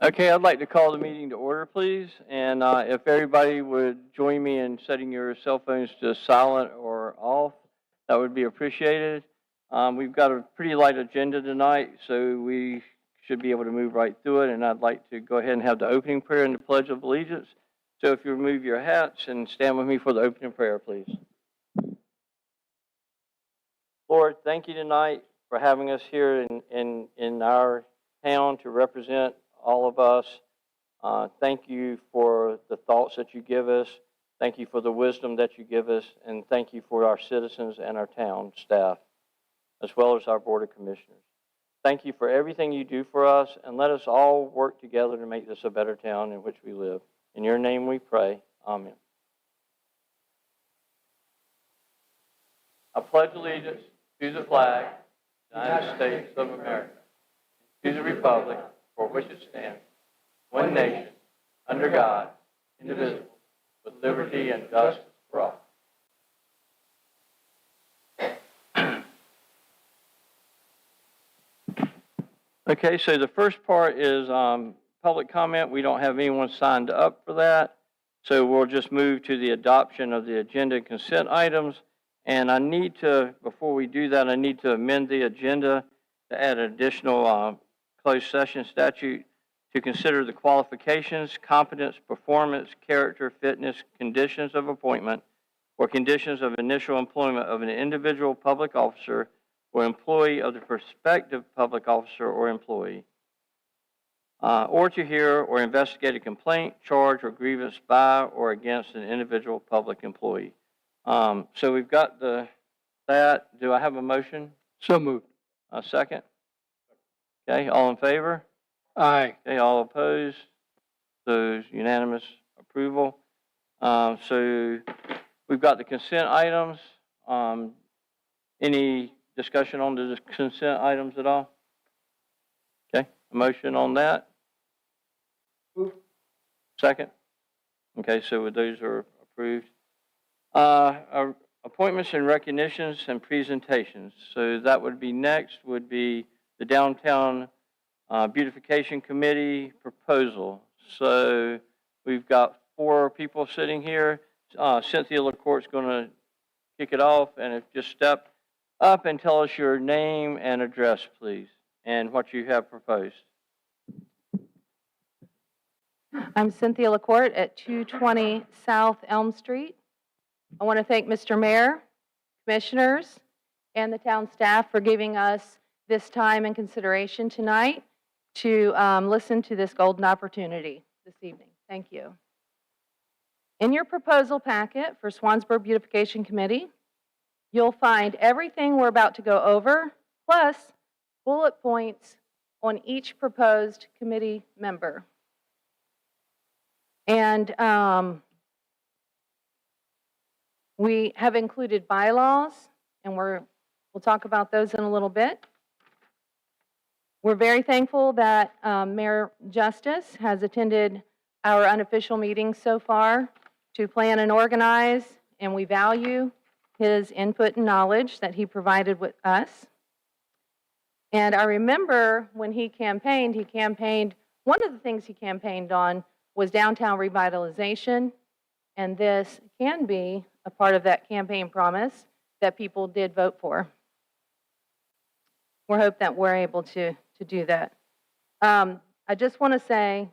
Okay, I'd like to call the meeting to order, please. And if everybody would join me in setting your cell phones to silent or off, that would be appreciated. We've got a pretty light agenda tonight, so we should be able to move right through it. And I'd like to go ahead and have the opening prayer and the Pledge of Allegiance. So if you remove your hats and stand with me for the opening prayer, please. Lord, thank you tonight for having us here in our town to represent all of us. Thank you for the thoughts that you give us. Thank you for the wisdom that you give us. And thank you for our citizens and our town staff, as well as our Board of Commissioners. Thank you for everything you do for us, and let us all work together to make this a better town in which we live. In your name we pray. Amen. I pledge allegiance to the flag of the United States of America, to the republic for which it stands, one nation, under God, indivisible, with liberty and justice for all. Okay, so the first part is public comment. We don't have anyone signed up for that, so we'll just move to the adoption of the agenda and consent items. And I need to, before we do that, I need to amend the agenda to add an additional closed session statute to consider the qualifications, competence, performance, character, fitness, conditions of appointment, or conditions of initial employment of an individual public officer or employee of the prospective public officer or employee, or to hear or investigate a complaint, charge, or grievance by or against an individual public employee. So we've got that. Do I have a motion? So moved. A second? Okay, all in favor? Aye. Okay, all opposed? So unanimous approval. So we've got the consent items. Any discussion on the consent items at all? Okay, a motion on that? Second? Okay, so those are approved. Appointments and recognitions and presentations. So that would be next, would be the Downtown Beautification Committee proposal. So we've got 4 people sitting here. Cynthia LaCourt's going to kick it off, and if just step up and tell us your name and address, please, and what you have proposed. I'm Cynthia LaCourte at 220 South Elm Street. I want to thank Mr. Mayor, commissioners, and the town staff for giving us this time and consideration tonight to listen to this golden opportunity this evening. Thank you. In your proposal packet for Swansboro Beautification Committee, you'll find everything we're about to go over, plus bullet points on each proposed committee member. And we have included bylaws, and we'll talk about those in a little bit. We're very thankful that Mayor Justice has attended our unofficial meetings so far to plan and organize, and we value his input and knowledge that he provided with us. And I remember when he campaigned, one of the things he campaigned on was downtown revitalization, and this can be a part of that campaign promise that people did vote for. We hope that we're able to do that. I just want to say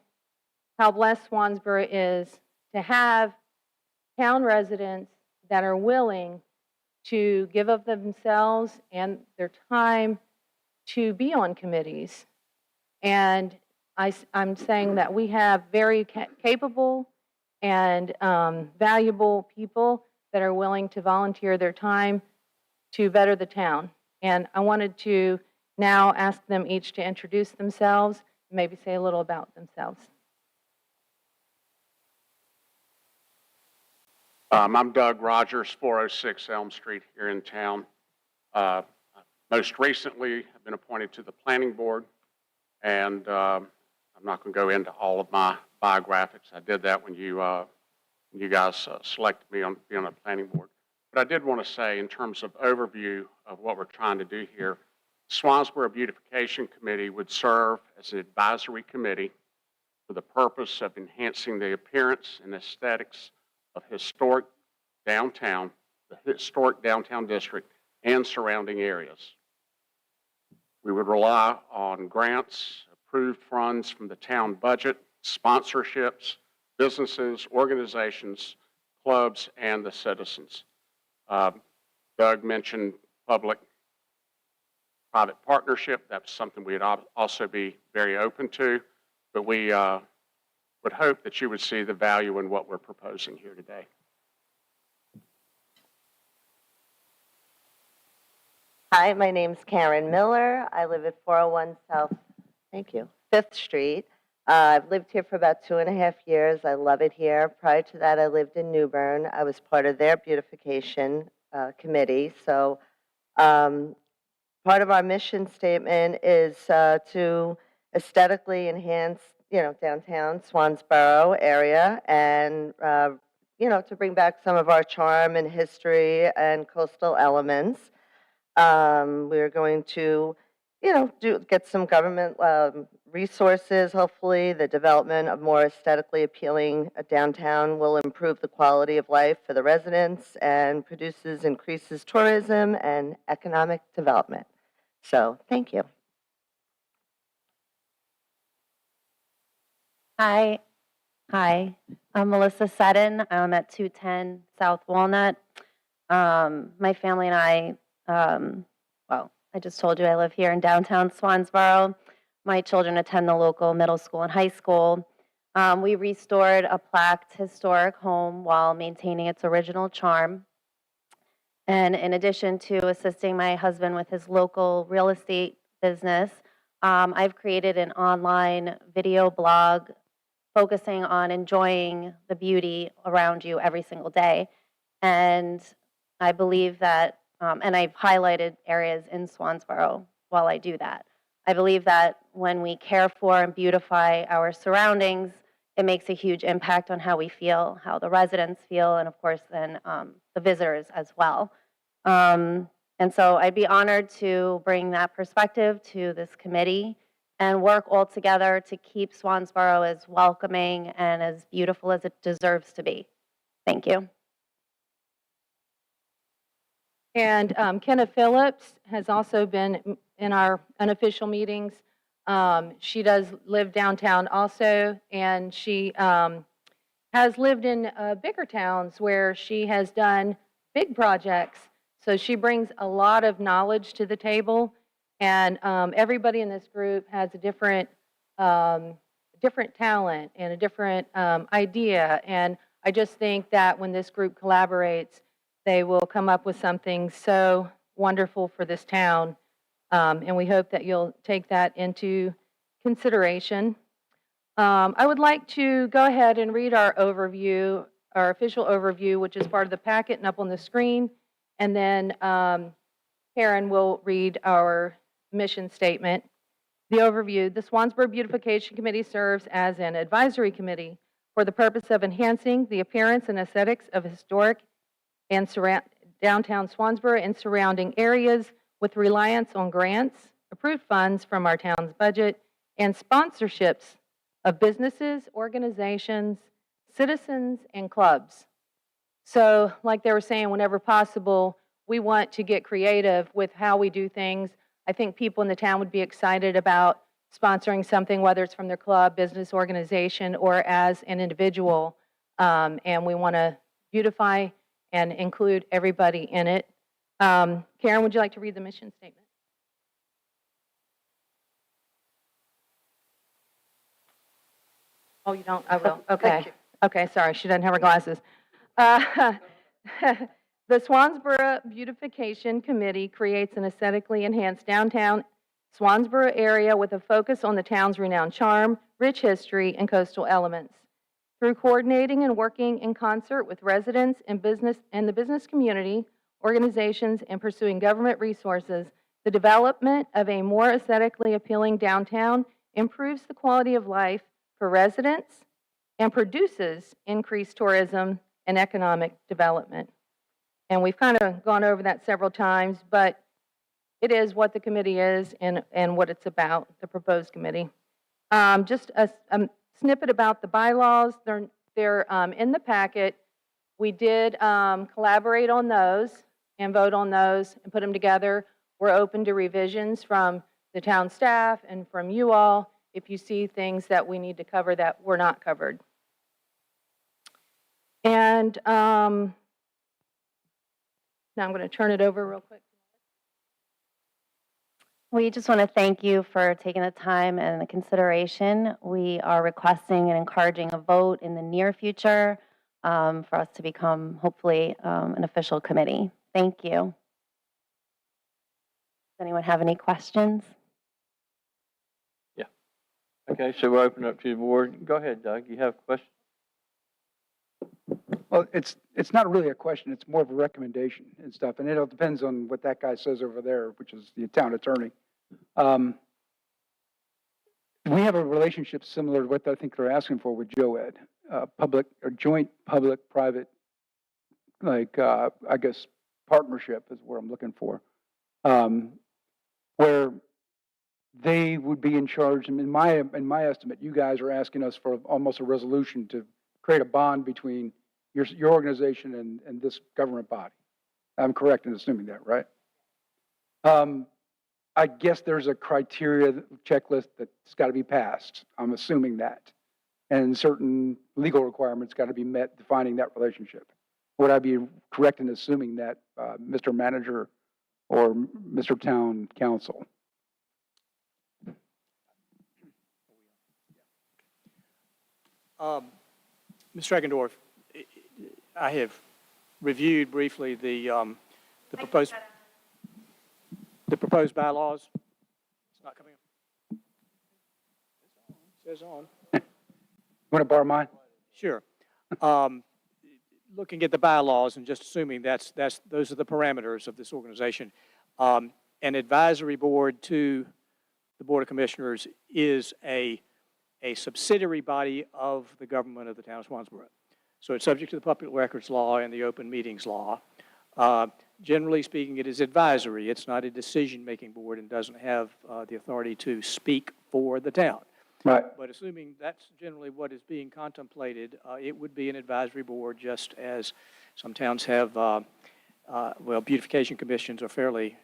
how blessed Swansboro is to have town residents that are willing to give of themselves and their time to be on committees. And I'm saying that we have very capable and valuable people that are willing to volunteer their time to better the town. And I wanted to now ask them each to introduce themselves, maybe say a little about themselves. I'm Doug Rogers, 406 Elm Street here in town. Most recently, I've been appointed to the Planning Board, and I'm not going to go into all of my biographics. I did that when you guys selected me on being on the Planning Board. But I did want to say, in terms of overview of what we're trying to do here, Swansboro Beautification Committee would serve as an advisory committee for the purpose of enhancing the appearance and aesthetics of historic downtown, the historic downtown district, and surrounding areas. We would rely on grants, approved funds from the town budget, sponsorships, businesses, organizations, clubs, and the citizens. Doug mentioned public-private partnership. That's something we'd also be very open to, but we would hope that you would see the value in what we're proposing here today. Hi, my name's Karen Miller. I live at 401 South, thank you, 5th Street. I've lived here for about 2.5 years. I love it here. Prior to that, I lived in New Bern. I was part of their beautification committee. So part of our mission statement is to aesthetically enhance, downtown Swansboro area and, to bring back some of our charm and history and coastal elements. We're going to, get some government resources, hopefully. The development of more aesthetically appealing downtown will improve the quality of life for the residents and increases tourism and economic development. So, thank you. Hi. I'm Melissa Seddon. I'm at 210 South Walnut. My family and I, I just told you I live here in downtown Swansboro. My children attend the local middle school and high school. We restored a plaqued historic home while maintaining its original charm. And in addition to assisting my husband with his local real estate business, I've created an online video blog focusing on enjoying the beauty around you every single day. And I believe that, and I've highlighted areas in Swansboro while I do that. I believe that when we care for and beautify our surroundings, it makes a huge impact on how we feel, how the residents feel, and of course then the visitors as well. And so I'd be honored to bring that perspective to this committee and work all together to keep Swansboro as welcoming and as beautiful as it deserves to be. Thank you. And Kenna Phillips has also been in our unofficial meetings. She does live downtown also, and she has lived in bigger towns where she has done big projects. So she brings a lot of knowledge to the table, and everybody in this group has a different talent and a different idea. And I just think that when this group collaborates, they will come up with something so wonderful for this town. And we hope that you'll take that into consideration. I would like to go ahead and read our overview, our official overview, which is part of the packet and up on the screen. And then Karen will read our mission statement. The overview: the Swansboro Beautification Committee serves as an advisory committee for the purpose of enhancing the appearance and aesthetics of historic and downtown Swansboro and surrounding areas with reliance on grants, approved funds from our town's budget, and sponsorships of businesses, organizations, citizens, and clubs. So, like they were saying, whenever possible, we want to get creative with how we do things. I think people in the town would be excited about sponsoring something, whether it's from their club, business, organization, or as an individual. And we want to beautify and include everybody in it. Karen, would you like to read the mission statement? Oh, you don't? I will. Okay. Okay, sorry, she doesn't have her glasses. The Swansboro Beautification Committee creates an aesthetically enhanced downtown Swansboro area with a focus on the town's renowned charm, rich history, and coastal elements. Through coordinating and working in concert with residents and the business community, organizations, and pursuing government resources, the development of a more aesthetically appealing downtown improves the quality of life for residents and produces increased tourism and economic development. And we've kind of gone over that several times, but it is what the committee is and what it's about, the proposed committee. Just snippet about the bylaws. They're in the packet. We did collaborate on those and vote on those and put them together. We're open to revisions from the town staff and from you all if you see things that we need to cover that were not covered. And now I'm going to turn it over real quick. We just want to thank you for taking the time and the consideration. We are requesting and encouraging a vote in the near future for us to become, hopefully, an official committee. Thank you. Does anyone have any questions? Yeah. Okay, so we'll open up to the board. Go ahead, Doug. You have a question? Well, it's not really a question, it's more of a recommendation and stuff, and it all depends on what that guy says over there, which is the town attorney. We have a relationship similar to what I think they're asking for with JOED, public or joint public-private, like, I guess, partnership is what I'm looking for, where they would be in charge, and in my estimate, you guys are asking us for almost a resolution to create a bond between your organization and this government body. I'm correct in assuming that, right? I guess there's a criteria checklist that's got to be passed. I'm assuming that. And certain legal requirements got to be met defining that relationship. Would I be correct in assuming that, Mr. Manager or Mr. Town Council? Mr. Eckendorf, I have reviewed briefly the proposed bylaws. It's not coming up. It says on. Want to borrow mine? Sure. Looking at the bylaws and just assuming those are the parameters of this organization, an advisory board to the Board of Commissioners is a subsidiary body of the government of the town of Swansboro. So it's subject to the Public Records Law and the Open Meetings Law. Generally speaking, it is advisory. It's not a decision-making board and doesn't have the authority to speak for the town. Right. But assuming that's generally what is being contemplated, it would be an advisory board, just as some towns have, well, beautification commissions are fairly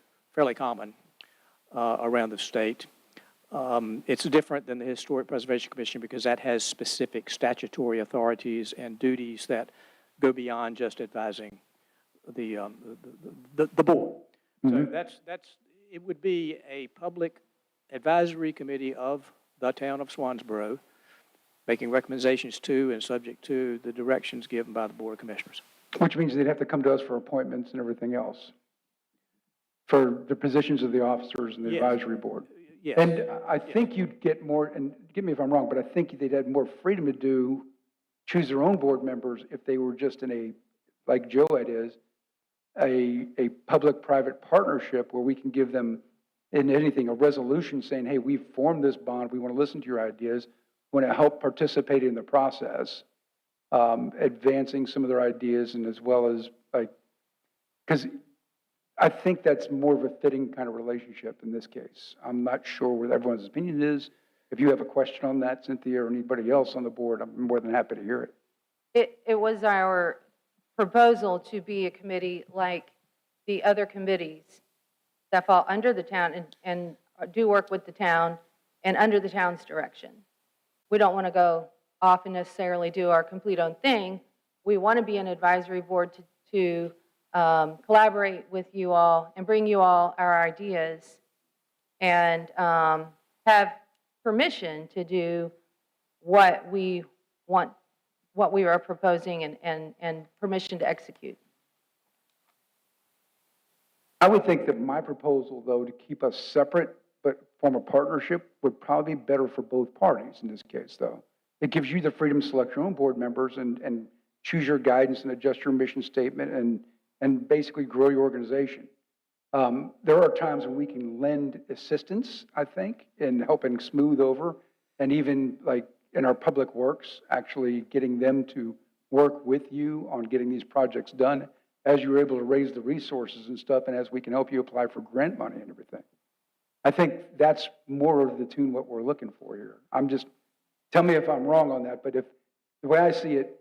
common around the state. It's different than the Historic Preservation Commission because that has specific statutory authorities and duties that go beyond just advising the board. Mm-hmm. So it would be a public advisory committee of the town of Swansboro, making recommendations to and subject to the directions given by the Board of Commissioners. Which means they'd have to come to us for appointments and everything else, for the positions of the officers and the Yes. advisory board. Yes. And I think you'd get more, and get me if I'm wrong, but I think they'd have more freedom to choose their own board members if they were just in a, like JOED is, a public-private partnership where we can give them, in anything, a resolution saying, hey, we've formed this bond, we want to listen to your ideas, we want to help participate in the process, advancing some of their ideas, and as well as, like, because I think that's more of a fitting kind of relationship in this case. I'm not sure what everyone's opinion is. If you have a question on that, Cynthia, or anybody else on the board, I'm more than happy to hear it. It was our proposal to be a committee like the other committees that fall under the town and do work with the town and under the town's direction. We don't want to go off and necessarily do our complete own thing. We want to be an advisory board to collaborate with you all and bring you all our ideas and have permission to do what we want, what we are proposing and permission to execute. I would think that my proposal, though, to keep us separate but form a partnership would probably be better for both parties in this case, though. It gives you the freedom to select your own board members and choose your guidance and adjust your mission statement and basically grow your organization. There are times when we can lend assistance, I think, in helping smooth over, and even like in our public works, actually getting them to work with you on getting these projects done as you're able to raise the resources and stuff, and as we can help you apply for grant money and everything. I think that's more of the tune what we're looking for here. tell me if I'm wrong on that, but if, the way I see it,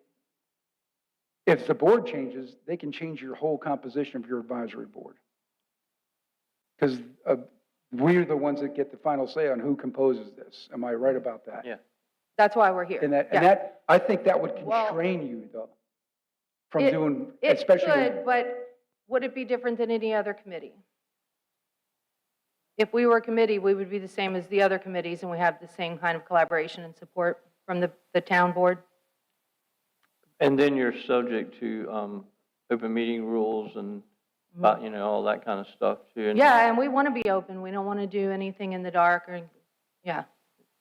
if the board changes, they can change your whole composition of your advisory board. Because we're the ones that get the final say on who composes this. Am I right about that? Yeah. That's why we're here. And Yeah. that, I think that would Well, constrain you, though, from It- doing, It especially. could, but would it be different than any other committee? If we were a committee, we would be the same as the other committees, and we have the same kind of collaboration and support from the town board? And then you're subject to open meeting rules and, about, you know, all that kind of stuff too. And Yeah, and we want to be open. We don't want to do anything in the dark or, yeah.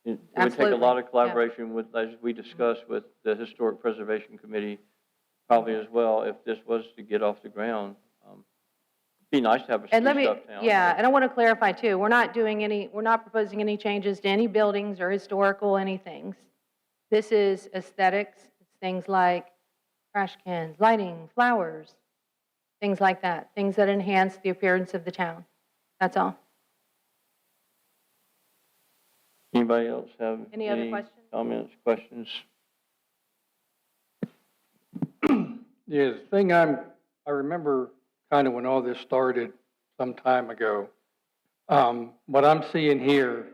it would take a Absolutely, lot of yeah. collaboration with, as we discussed with the Historic Preservation Committee, probably as well, if this was to get off the ground. Be nice to have a And let me, spruced up town. yeah, and I want to clarify too, we're not proposing any changes to any buildings or historical anything. This is aesthetics, it's things like trash cans, lighting, flowers, things like that, things that enhance the appearance of the town. That's all. Anybody else have Any other questions? Comments, questions? Yeah, the thing I remember kind of when all this started some time ago, what I'm seeing here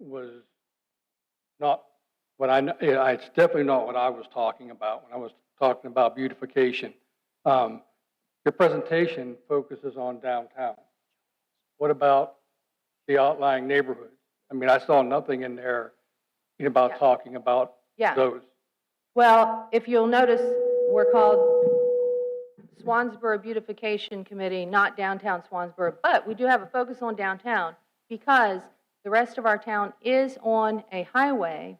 was not what it's definitely not what I was talking about when I was talking about beautification. Your presentation focuses on downtown. What about the outlying neighborhoods? I mean, I saw nothing in there about Yeah. talking about Yeah. those. Well, if you'll notice, we're called Swansboro Beautification Committee, not Downtown Swansboro, but we do have a focus on downtown because the rest of our town is on a highway,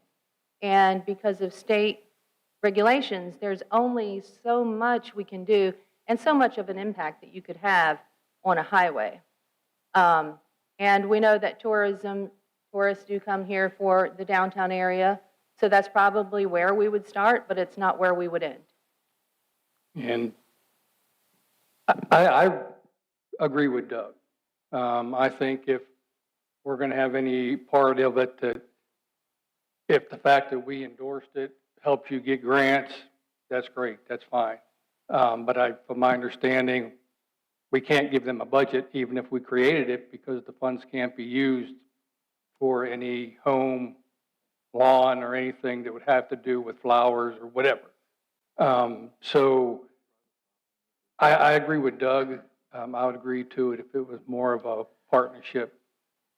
and because of state regulations, there's only so much we can do and so much of an impact that you could have on a highway. And we know that tourists do come here for the downtown area, so that's probably where we would start, but it's not where we would end. And I agree with Doug. I think if we're going to have any part of it, that if the fact that we endorsed it helps you get grants, that's great, that's fine. But from my understanding, we can't give them a budget even if we created it because the funds can't be used for any home, lawn, or anything that would have to do with flowers or whatever. So I agree with Doug. I would agree to it if it was more of a partnership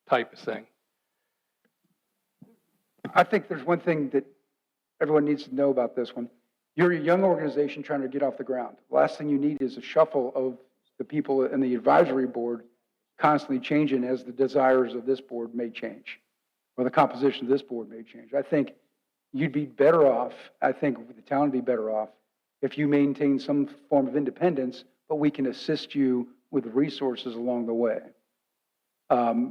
type of thing. I think there's one thing that everyone needs to know about this one. You're a young organization trying to get off the ground. The last thing you need is a shuffle of the people in the advisory board constantly changing as the desires of this board may change, or the composition of this board may change. I think you'd be better off, I think the town would be better off, if you maintain some form of independence, but we can assist you with resources along the way.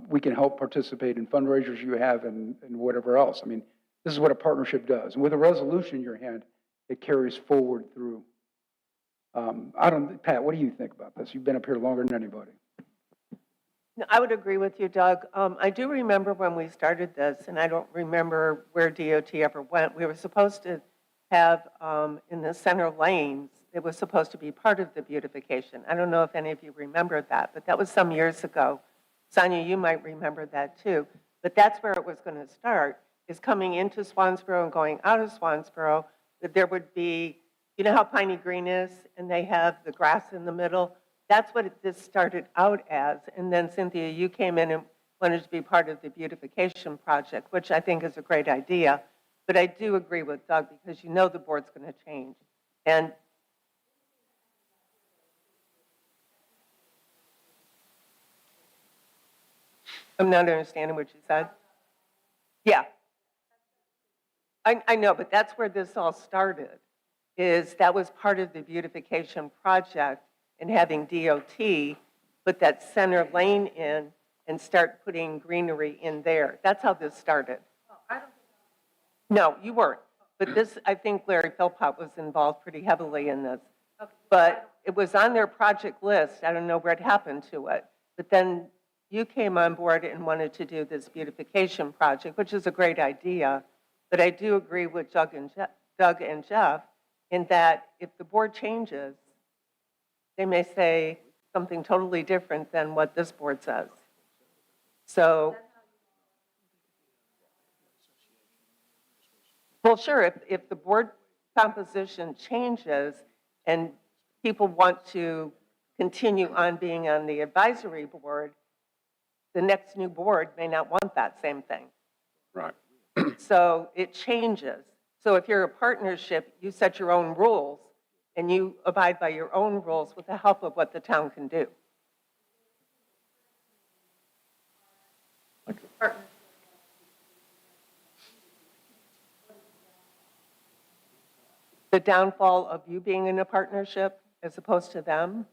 We can help participate in fundraisers you have and whatever else. I mean, this is what a partnership does. And with a resolution in your hand, it carries forward through. Pat, what do you think about this? You've been up here longer than anybody. No, I would agree with you, Doug. I do remember when we started this, and I don't remember where DOT ever went. We were supposed to have in the center lanes, it was supposed to be part of the beautification. I don't know if any of you remember that, but that was some years ago. Sonia, you might remember that too. But that's where it was going to start, is coming into Swansboro and going out of Swansboro, that there would be, you know how Piney Green is, and they have the grass in the middle? That's what this started out as. And then Cynthia, you came in and wanted to be part of the beautification project, which I think is a great idea. But I do agree with Doug because you know the board's going to change. And I'm not understanding what you said. Yeah. I know, but that's where this all started, is that was part of the beautification project and having DOT put that center lane in and start putting greenery in there. That's how this started. No, you weren't. But this, I think Larry Philpott was involved pretty heavily in this. But it was on their project list. I don't know what happened to it. But then you came on board and wanted to do this beautification project, which is a great idea. But I do agree with Doug and Jeff in that if the board changes, they may say something totally different than what this board says. So, well, sure, if the board composition changes and people want to continue on being on the advisory board, the next new board may not want that same thing. Right. So it changes. So if you're a partnership, you set your own rules and you abide by your own rules with the help of what the town can do. The downfall of you being in a partnership as opposed to them?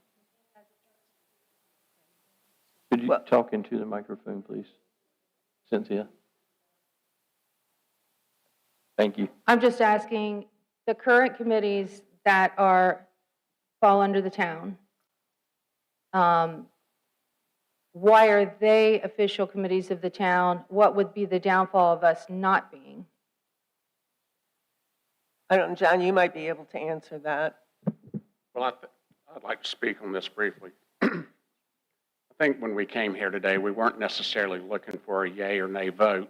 Could you Well- talk into the microphone, please? Cynthia? Thank you. I'm just asking, the current committees that fall under the town, why are they official committees of the town? What would be the downfall of us not being? I don't, John, you might be able to answer that. Well, I'd like to speak on this briefly. I think when we came here today, we weren't necessarily looking for a yay or nay vote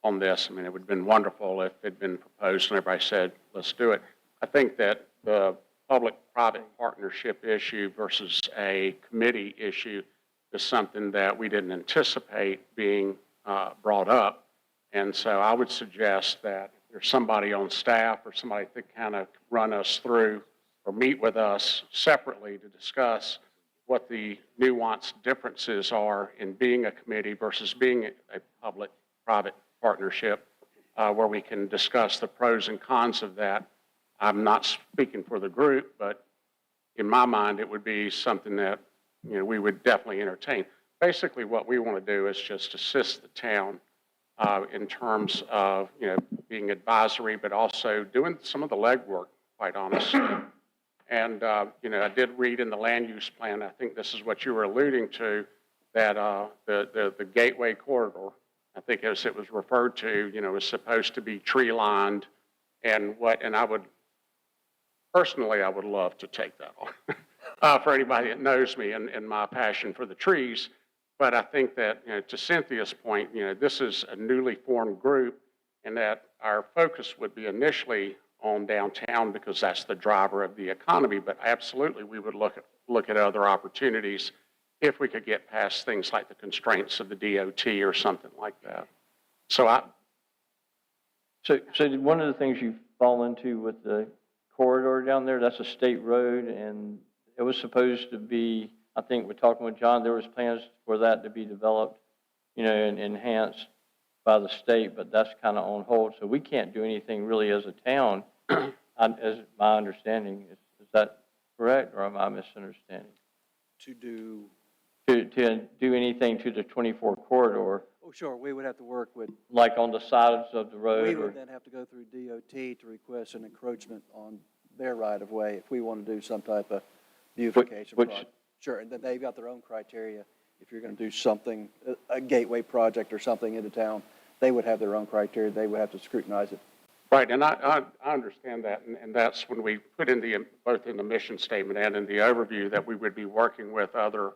on this. I mean, it would have been wonderful if it had been proposed and everybody said, let's do it. I think that the public-private partnership issue versus a committee issue is something that we didn't anticipate being brought up. And so I would suggest that if there's somebody on staff or somebody that kind of run us through or meet with us separately to discuss what the nuanced differences are in being a committee versus being a public-private partnership, where we can discuss the pros and cons of that. I'm not speaking for the group, but in my mind, it would be something that, you know, we would definitely entertain. Basically, what we want to do is just assist the town in terms of, you know, being advisory, but also doing some of the legwork, quite honestly. And, you know, I did read in the land use plan, I think this is what you were alluding to, that the gateway corridor, I think as it was referred to, you know, is supposed to be tree lined and I would, personally, I would love to take that on for anybody that knows me and my passion for the trees. But I think that, you know, to Cynthia's point, you know, this is a newly formed group and that our focus would be initially on downtown because that's the driver of the economy. But absolutely, we would look at other opportunities if we could get past things like the constraints of the DOT or something like that. So one of the things you fall into with the corridor down there, that's a state road, and it was supposed to be, I think we're talking with John, there was plans for that to be developed, you know, and enhanced by the state, but that's kind of on hold. So we can't do anything really as a town, as my understanding. Is that correct, or am I misunderstanding? To do, To do anything to the 24 corridor, oh, sure, we would have to work with, like on the sides of the we road? would then have to go through DOT to request an encroachment on their right-of-way if we want to do some type of beautification which- project. Sure, and then they've got their own criteria. If you're going to do something, a gateway project or something into town, they would have their own criteria. They would have to scrutinize it. right, and I understand that, and that's when we put in both in the mission statement and in the overview that we would be working with other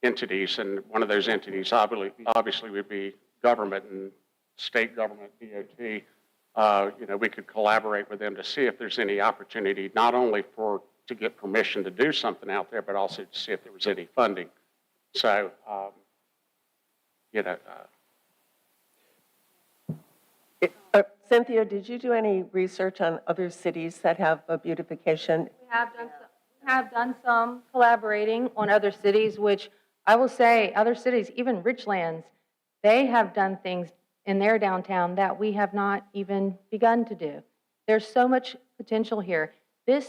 entities, and one of those entities obviously would be government and state government, DOT. You know, we could collaborate with them to see if there's any opportunity, not only to get permission to do something out there, but also to see if there was any funding. So, you know. Cynthia, did you do any research on other cities that have a beautification? We have done some collaborating on other cities, which I will say, other cities, even Richlands, they have done things in their downtown that we have not even begun to do. There's so much potential here. We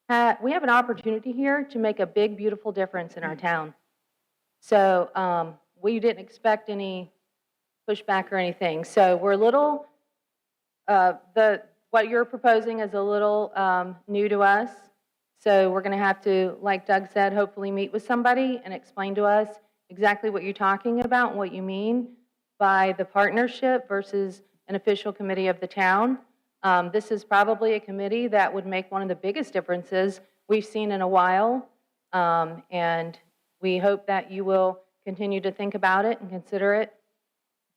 have an opportunity here to make a big, beautiful difference in our town. So we didn't expect any pushback or anything. So we're a little, what you're proposing is a little new to us. So we're going to have to, like Doug said, hopefully meet with somebody and explain to us exactly what you're talking about and what you mean by the partnership versus an official committee of the town. This is probably a committee that would make one of the biggest differences we've seen in a while. And we hope that you will continue to think about it and consider it.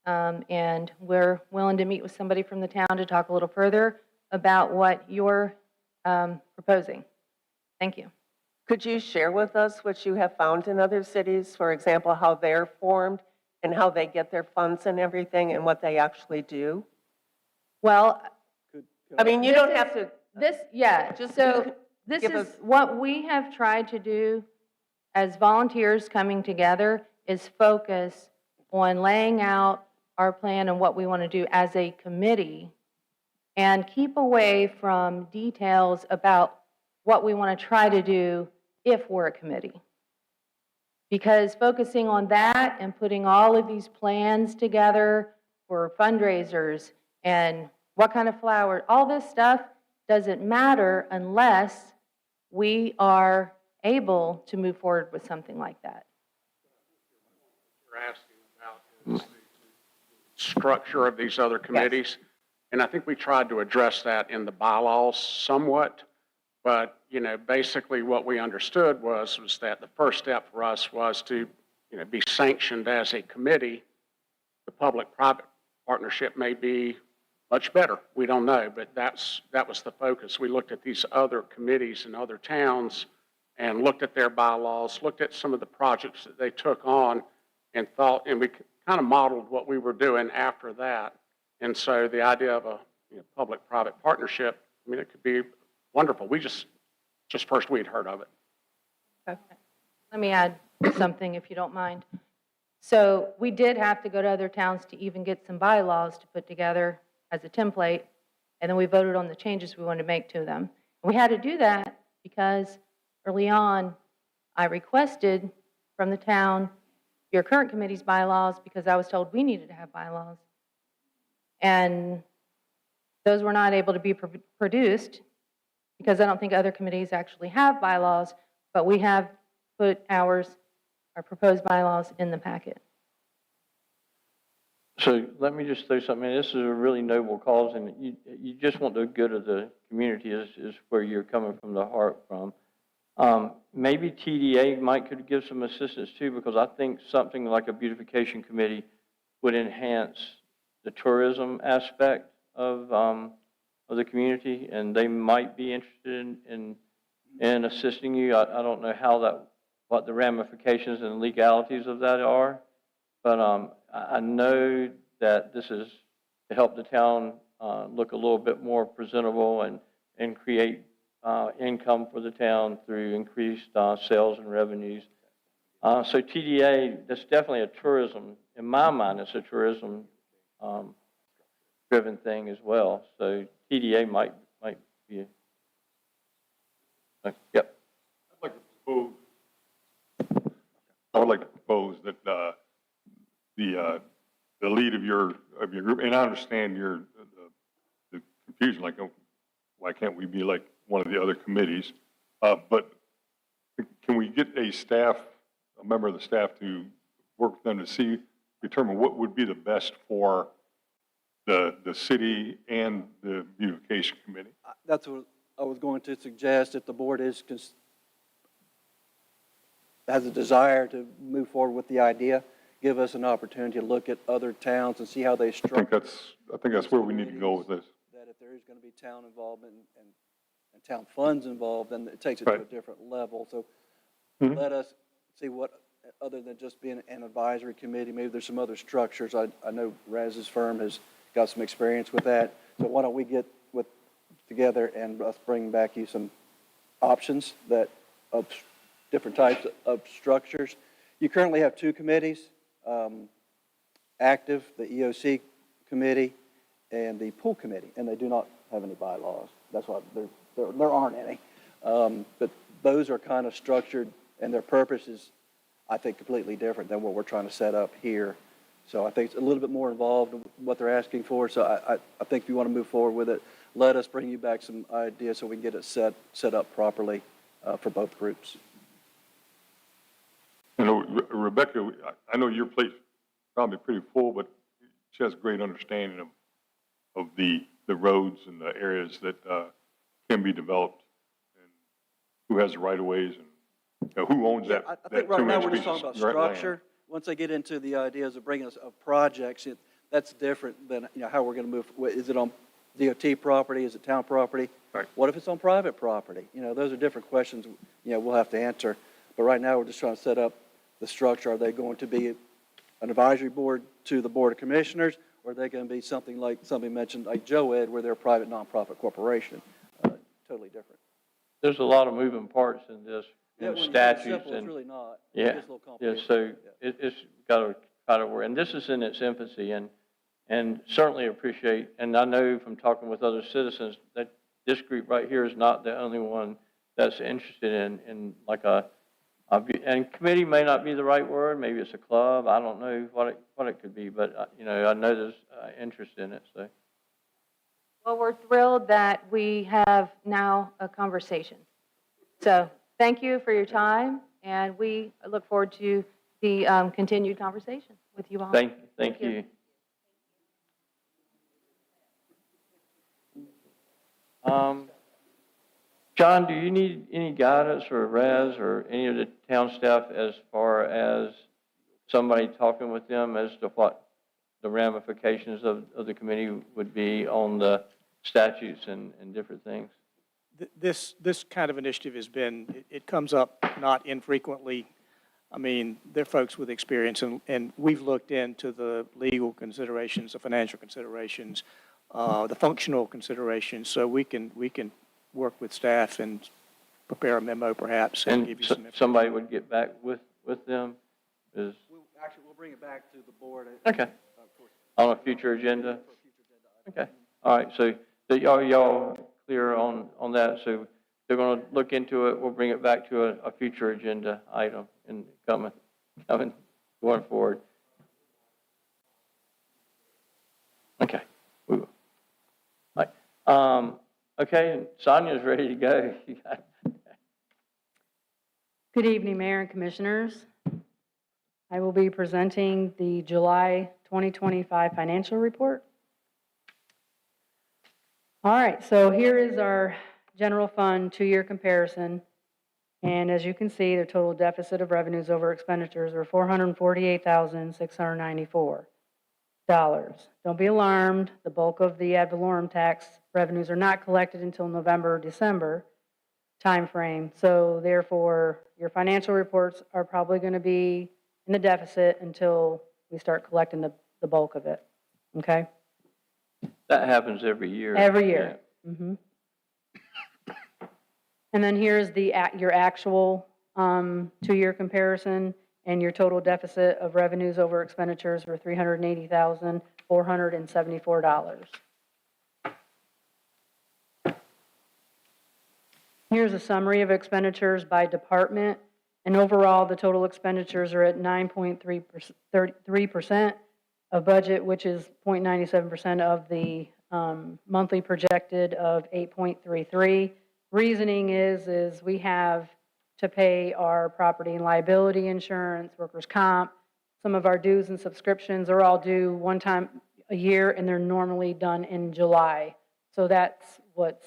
And we're willing to meet with somebody from the town to talk a little further about what you're proposing. Thank you. Could you share with us what you have found in other cities, for example, how they're formed and how they get their funds and everything and what they actually do? Well, I mean, you This don't is- have to, just so this give is us- what we have tried to do as volunteers coming together is focus on laying out our plan and what we want to do as a committee and keep away from details about what we want to try to do if we're a committee. Because focusing on that and putting all of these plans together for fundraisers and what kind of flower, all this stuff doesn't matter unless we are able to move forward with something like that. You're asking about is the structure of these other committees. And I think we tried to address that in the bylaws somewhat. But, basically what we understood was that the first step for us was to, be sanctioned as a committee. The public-private partnership may be much better. We don't know, but that was the focus. We looked at these other committees in other towns and looked at their bylaws, looked at some of the projects that they took on and thought, and we kind of modeled what we were doing after that. And so the idea of a public-private partnership, it could be wonderful. We just first we'd heard of it. Let me add something, if you don't mind. So we did have to go to other towns to even get some bylaws to put together as a template, and then we voted on the changes we wanted to make to them. We had to do that because early on, I requested from the town your current committee's bylaws because I was told we needed to have bylaws. And those were not able to be produced because I don't think other committees actually have bylaws, but we have put our proposed bylaws in the packet. So let me just throw something in. This is a really noble cause, and you just want the good of the community is where you're coming from the heart from. Maybe TDA could give some assistance too, because I think something like a beautification committee would enhance the tourism aspect of the community, and they might be interested in assisting you. I don't know what the ramifications and legalities of that are, but I know that this is to help the town look a little bit more presentable and create income for the town through increased sales and revenues. So TDA, that's definitely a tourism, in my mind, it's a tourism driven thing as well. So TDA might be yep. I would like to propose that the lead of your group, and I understand the confusion, like, oh, why can't we be like one of the other committees? But can we get a member of the staff to work with them to determine what would be the best for the city and the beautification committee? That's what I was going to suggest. If the board has a desire to move forward with the idea, give us an opportunity to look at other towns and see how they structure. I think that's where we need to go with this. That if there is going to be town involvement and town funds involved, then it takes it to a different level. So let us see what, other than just being an advisory committee, maybe there's some other structures. I know Raz's firm has got some experience with that. So why don't we get together and us bring back you some options of different types of structures. You currently have two committees, active, the EOC committee and the pool committee, and they do not have any bylaws. That's why there aren't any. But those are kind of structured, and their purpose is, I think, completely different than what we're trying to set up here. So I think it's a little bit more involved in what they're asking for. So I think if you want to move forward with it, let us bring you back some ideas so we can get it set up properly for both groups. You know, Rebecca, I know your plate's probably pretty full, but she has a great understanding of the the roads and the areas that can be developed, and who has the right of ways, and who owns Yeah, that. I that think right now 2 we're inch just talking about piece of land. structure. Once they get into the ideas of bringing us of projects, that's different than, how we're going to move. Is it on DOT property? Is it town property? Right. What if it's on private property? Those are different questions, we'll have to answer. But right now, we're just trying to set up the structure. Are they going to be an advisory board to the Board of Commissioners, or are they going to be something like somebody mentioned, like Joe Ed, where they're a private nonprofit corporation? Totally different. There's a lot of moving parts in this, Yeah, in when you keep it statutes simple, and. it's really not. Yeah, It gets a little yeah, complicated. so Yeah. it's got to try to work, and this is in its infancy, and certainly appreciate, and I know from talking with other citizens that this group right here is not the only one that's interested in like and committee may not be the right word, maybe it's a club, I don't know what it could be, but, I know there's interest in it, so. Well, we're thrilled that we have now a conversation. So thank you for your time, and we look forward to the continued conversation with you all. Thank Thank you. you. John, do you need any guidance or Raz or any of the town staff as far as somebody talking with them as to what the ramifications of the committee would be on the statutes and different things? This kind of initiative it comes up not infrequently. I mean, they're folks with experience, and we've looked into the legal considerations, the financial considerations, the functional considerations, so we can work with staff and prepare a memo perhaps and give you some information. Somebody would get back with them? We'll bring it back to the board. Okay. On a future agenda? Okay. All right, so y'all clear on that? So they're going to look into it. We'll bring it back to a future agenda item and coming going forward. Okay. We will. All right. Okay, Sonia's ready to go. Good evening, Mayor and Commissioners. I will be presenting the July 2025 financial report. All right, so here is our general fund 2-year comparison. And as you can see, the total deficit of revenues over expenditures are $448,694. Don't be alarmed. The bulk of the ad valorem tax revenues are not collected until November or December timeframe. So therefore, your financial reports are probably going to be in the deficit until we start collecting the bulk of it. Okay? That happens every year. Every year. Yeah. Mm-hmm. And then here's your actual 2-year comparison, and your total deficit of revenues over expenditures were $380,474. Here's a summary of expenditures by department, and overall, the total expenditures are at 9.3% of budget, which is 0.97% of the monthly projected of 8.33. Reasoning is we have to pay our property and liability insurance, workers' comp. Some of our dues and subscriptions are all due one time a year, and they're normally done in July. So that's what's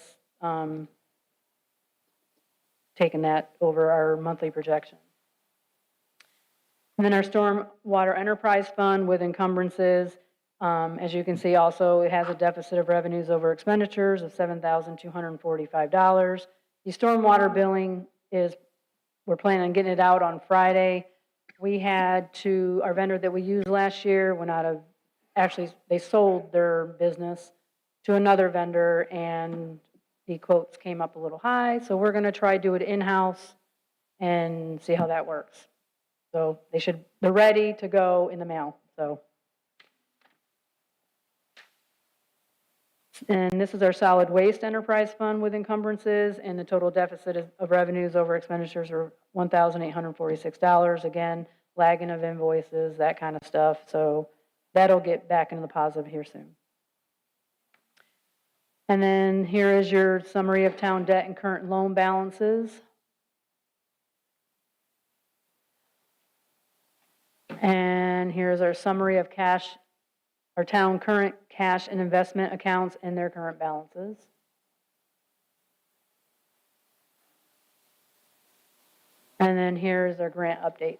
taken that over our monthly projection. And then our Stormwater Enterprise Fund with encumbrances, as you can see also, it has a deficit of revenues over expenditures of $7,245. The stormwater billing we're planning on getting it out on Friday. We had our vendor that we used last year went out of, actually, they sold their business to another vendor, and the quotes came up a little high. So we're going to try to do it in-house and see how that works. So they're ready to go in the mail. So, and this is our solid waste enterprise fund with encumbrances, and the total deficit of revenues over expenditures are $1,846. Again, lagging of invoices, that kind of stuff. So that'll get back into the positive here soon. And then here is your summary of town debt and current loan balances. And here's our summary of cash our town current cash and investment accounts and their current balances. And then here's our grant updates.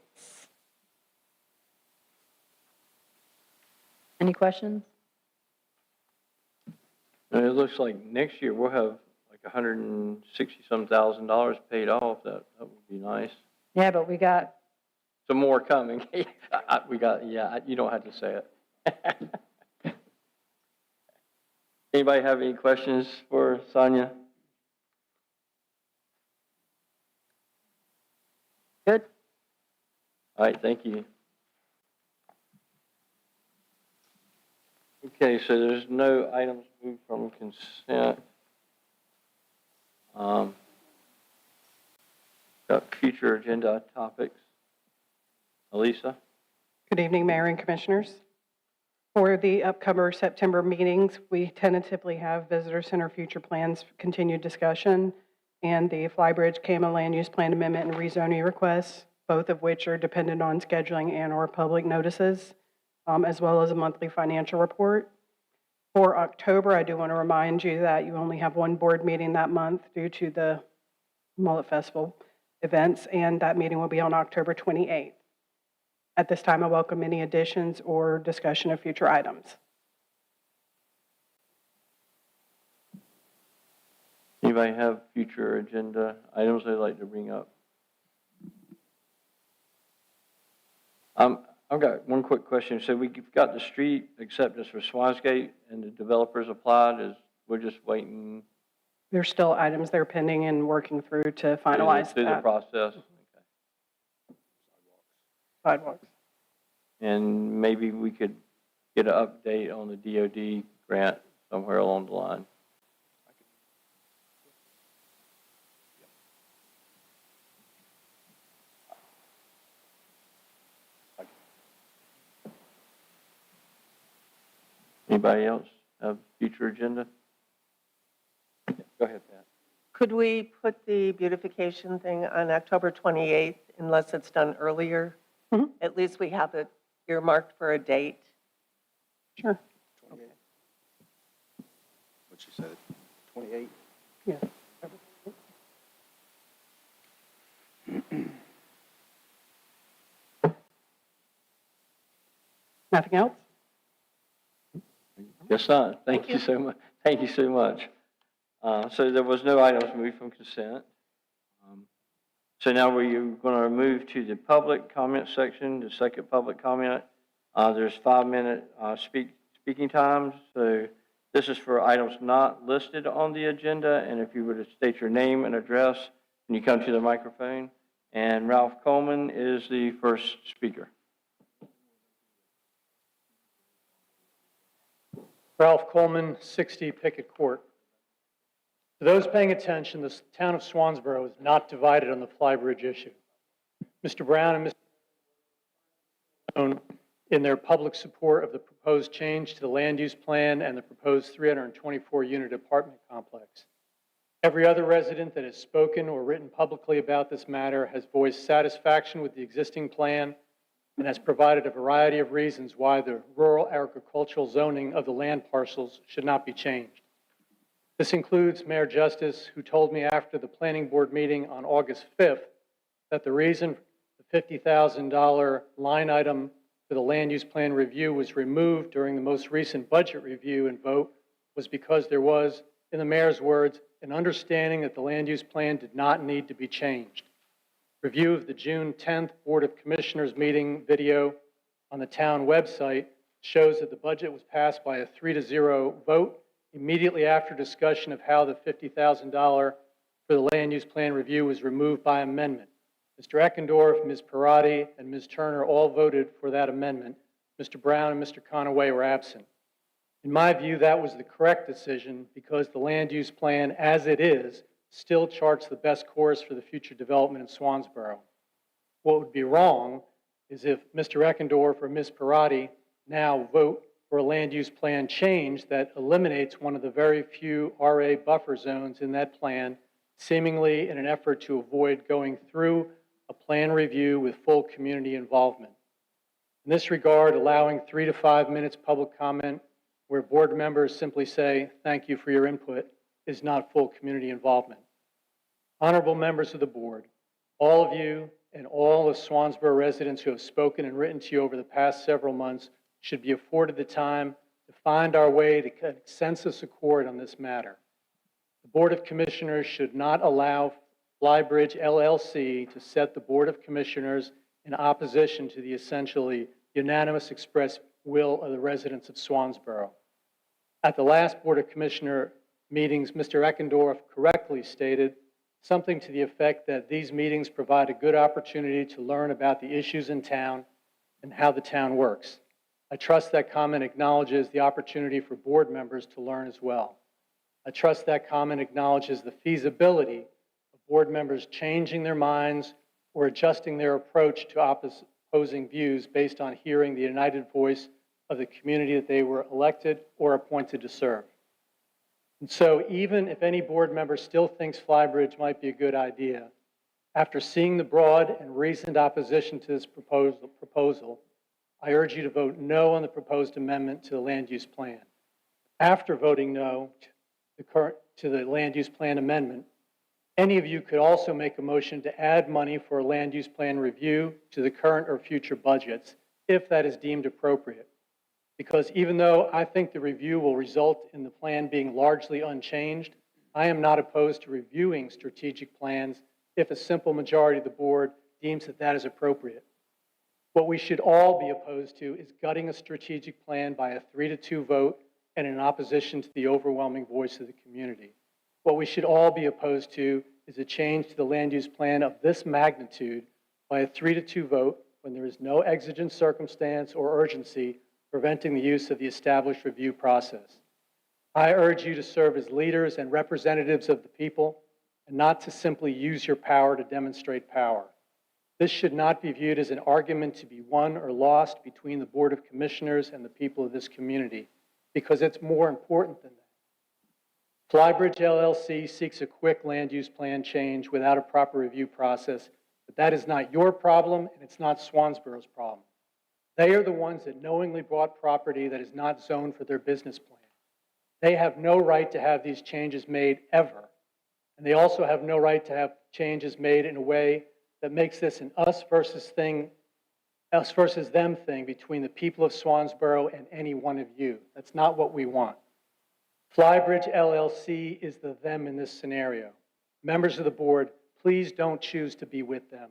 Any questions? And it looks like next year we'll have like $160-some thousand paid off. That would be nice. Yeah, but we got, Some more coming. We got, yeah, you don't have to say it. Anybody have any questions for Sonia? good. All right, thank you. Okay, so there's no items moved from consent. Got future agenda topics. Elisa? Good evening, Mayor and Commissioners. For the upcoming September meetings, we tentatively have Visitor Center future plans continued discussion and the Flybridge Cayman Land Use Plan Amendment and rezoning requests, both of which are dependent on scheduling and/or public notices, as well as a monthly financial report. For October, I do want to remind you that you only have one board meeting that month due to the Mullet Festival events, and that meeting will be on October 28th. At this time, I welcome any additions or discussion of future items. Anybody have future agenda items they'd like to bring up? I've got one quick question. So we've got the street acceptance for Swansgate and the developers applied. We're just waiting There's still items they're pending and working through to finalize through the that. process. Okay. Sidewalks. And maybe we could get an update on the DOD grant somewhere along the line. Anybody else have future agenda? Yeah, go ahead, Pat. Could we put the beautification thing on October 28th unless it's done earlier? Mhm. At least we have it earmarked for a date. Sure. 28. What you said, 28? Yeah. Nothing else? Yes, sir. Thank you so much. Thank you so much. So there was no items moved from consent. So now we're going to move to the public comment section, the second public comment. There's 5-minute speaking times. So this is for items not listed on the agenda. And if you were to state your name and address when you come to the microphone. And Ralph Coleman is the first speaker. Ralph Coleman, 60 Pickett Court. For those paying attention, the town of Swansboro is not divided on the Flybridge issue. Mr. Brown and Mr. Stone, in their public support of the proposed change to the land use plan and the proposed 324-unit apartment complex. Every other resident that has spoken or written publicly about this matter has voiced satisfaction with the existing plan and has provided a variety of reasons why the rural agricultural zoning of the land parcels should not be changed. This includes Mayor Justice, who told me after the planning board meeting on August 5th that the reason the $50,000 line item for the land use plan review was removed during the most recent budget review and vote was because there was, in the mayor's words, an understanding that the land use plan did not need to be changed. Review of the June 10th Board of Commissioners meeting video on the town website shows that the budget was passed by a 3-0 vote immediately after discussion of how the $50,000 for the land use plan review was removed by amendment. Mr. Eckendorf, Ms. Parati, and Ms. Turner all voted for that amendment. Mr. Brown and Mr. Conaway were absent. In my view, that was the correct decision because the land use plan as it is still charts the best course for the future development in Swansboro. What would be wrong is if Mr. Eckendorf or Ms. Parati now vote for a land use plan change that eliminates one of the very few RA buffer zones in that plan, seemingly in an effort to avoid going through a plan review with full community involvement. In this regard, allowing 3 to 5 minutes public comment where board members simply say, "Thank you for your input," is not full community involvement. Honorable members of the board, all of you and all of Swansboro residents who have spoken and written to you over the past several months should be afforded the time to find our way to consensus accord on this matter. The Board of Commissioners should not allow Flybridge LLC to set the Board of Commissioners in opposition to the essentially unanimous express will of the residents of Swansboro. At the last Board of Commissioner meetings, Mr. Eckendorf correctly stated something to the effect that these meetings provide a good opportunity to learn about the issues in town and how the town works. I trust that comment acknowledges the opportunity for board members to learn as well. I trust that comment acknowledges the feasibility of board members changing their minds or adjusting their approach to opposing views based on hearing the united voice of the community that they were elected or appointed to serve. And so even if any board member still thinks Flybridge might be a good idea, after seeing the broad and reasoned opposition to this proposal, I urge you to vote no on the proposed amendment to the land use plan. After voting no to the land use plan amendment, any of you could also make a motion to add money for a land use plan review to the current or future budgets, if that is deemed appropriate. Because even though I think the review will result in the plan being largely unchanged, I am not opposed to reviewing strategic plans if a simple majority of the board deems that that is appropriate. What we should all be opposed to is gutting a strategic plan by a 3-2 vote and in opposition to the overwhelming voice of the community. What we should all be opposed to is a change to the land use plan of this magnitude by a 3-2 vote when there is no exigent circumstance or urgency preventing the use of the established review process. I urge you to serve as leaders and representatives of the people and not to simply use your power to demonstrate power. This should not be viewed as an argument to be won or lost between the Board of Commissioners and the people of this community, because it's more important than that. Flybridge LLC seeks a quick land use plan change without a proper review process, but that is not your problem and it's not Swansboro's problem. They are the ones that knowingly bought property that is not zoned for their business plan. They have no right to have these changes made ever. And they also have no right to have changes made in a way that makes this an us versus them thing between the people of Swansboro and any one of you. That's not what we want. Flybridge LLC is the them in this scenario. Members of the board, please don't choose to be with them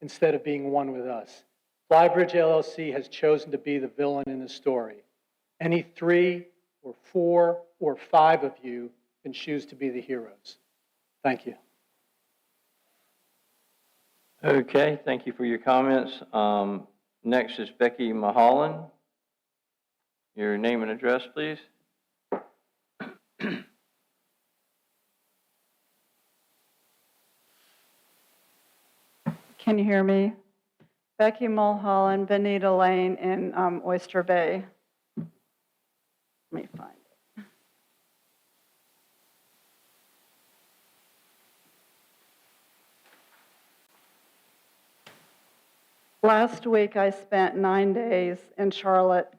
instead of being one with us. Flybridge LLC has chosen to be the villain in the story. Any 3 or 4 or 5 of you can choose to be the heroes. Thank you. Okay, thank you for your comments. Next is Becky Mulholland. Your name and address, please. Can you hear me? Becky Mulholland, Bonita Lane in Oyster Bay. Let me find it. Last week, I spent 9 days in Charlotte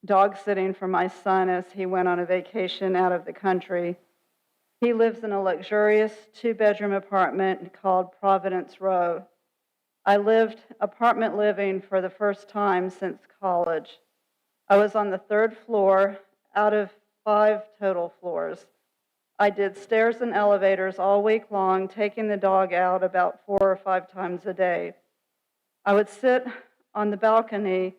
dog sitting for my son as he went on a vacation out of the country. He lives in a luxurious 2-bedroom apartment called Providence Row. I lived apartment living for the first time since college. I was on the 3rd floor out of 5 total floors. I did stairs and elevators all week long, taking the dog out about 4 or 5 times a day. I would sit on the balcony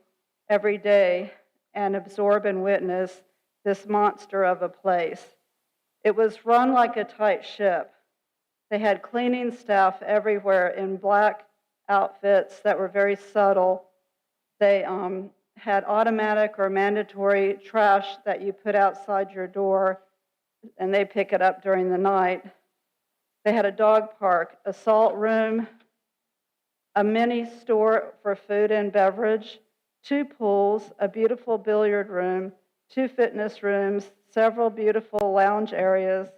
every day and absorb and witness this monster of a place. It was run like a tight ship. They had cleaning staff everywhere in black outfits that were very subtle. They had automatic or mandatory trash that you put outside your door, and they pick it up during the night. They had a dog park, a salt room, a mini store for food and beverage, 2 pools, a beautiful billiard room, 2 fitness rooms, several beautiful lounge areas,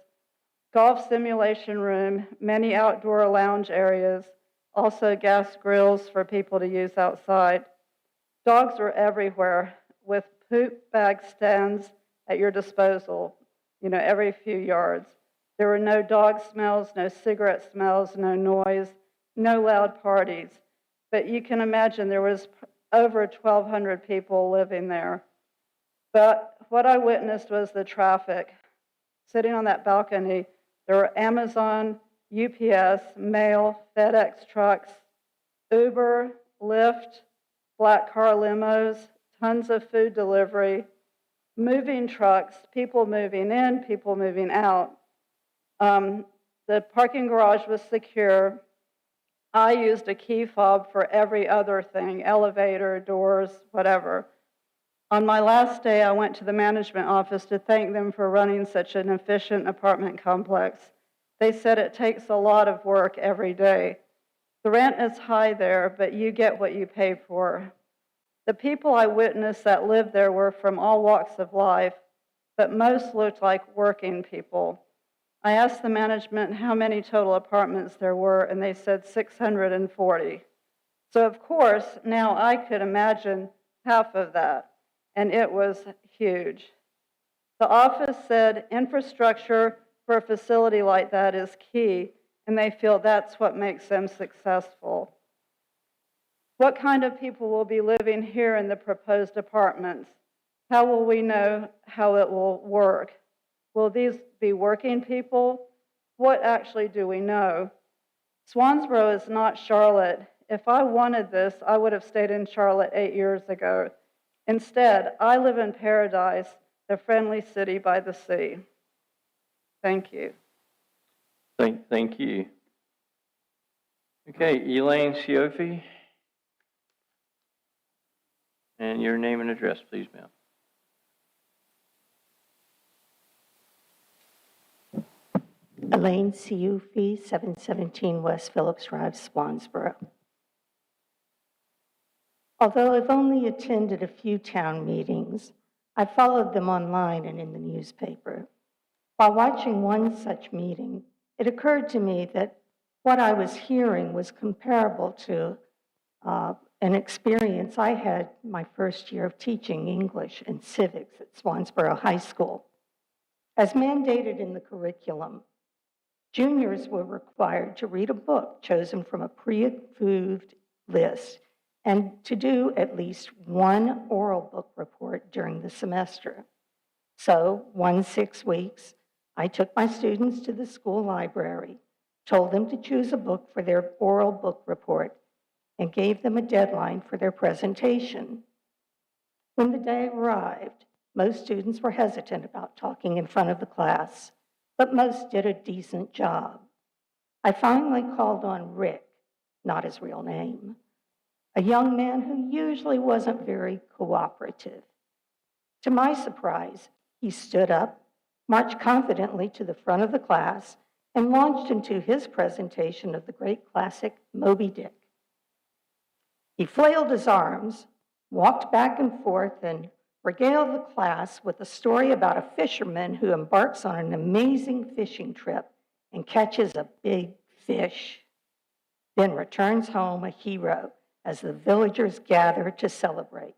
golf simulation room, many outdoor lounge areas, also gas grills for people to use outside. Dogs were everywhere with poop bag stands at your disposal, every few yards. There were no dog smells, no cigarette smells, no noise, no loud parties. But you can imagine there was over 1,200 people living there. But what I witnessed was the traffic. Sitting on that balcony, there were Amazon, UPS, mail, FedEx trucks, Uber, Lyft, black car limos, tons of food delivery, moving trucks, people moving in, people moving out. The parking garage was secure. I used a key fob for every other thing, elevator, doors, whatever. On my last day, I went to the management office to thank them for running such an efficient apartment complex. They said it takes a lot of work every day. The rent is high there, but you get what you pay for. The people I witnessed that lived there were from all walks of life, but most looked like working people. I asked the management how many total apartments there were, and they said 640. So of course, now I could imagine half of that, and it was huge. The office said infrastructure for a facility like that is key, and they feel that's what makes them successful. What kind of people will be living here in the proposed apartments? How will we know how it will work? Will these be working people? What actually do we know? Swansboro is not Charlotte. If I wanted this, I would have stayed in Charlotte 8 years ago. Instead, I live in Paradise, the friendly city by the sea. Thank you. Thank you. Okay, Elaine Siofi. And your name and address, please, ma'am. Elaine Ciufi, 717 West Phillips Drive, Swansboro. Although I've only attended a few town meetings, I followed them online and in the newspaper. While watching one such meeting, it occurred to me that what I was hearing was comparable to an experience I had my first year of teaching English and civics at Swansboro High School. As mandated in the curriculum, juniors were required to read a book chosen from a pre-approved list and to do at least one oral book report during the semester. So, 6 weeks, I took my students to the school library, told them to choose a book for their oral book report, and gave them a deadline for their presentation. When the day arrived, most students were hesitant about talking in front of the class, but most did a decent job. I finally called on Rick, not his real name, a young man who usually wasn't very cooperative. To my surprise, he stood up, marched confidently to the front of the class, and launched into his presentation of the great classic Moby Dick. He flailed his arms, walked back and forth, and regaled the class with a story about a fisherman who embarks on an amazing fishing trip and catches a big fish, then returns home a hero as the villagers gather to celebrate.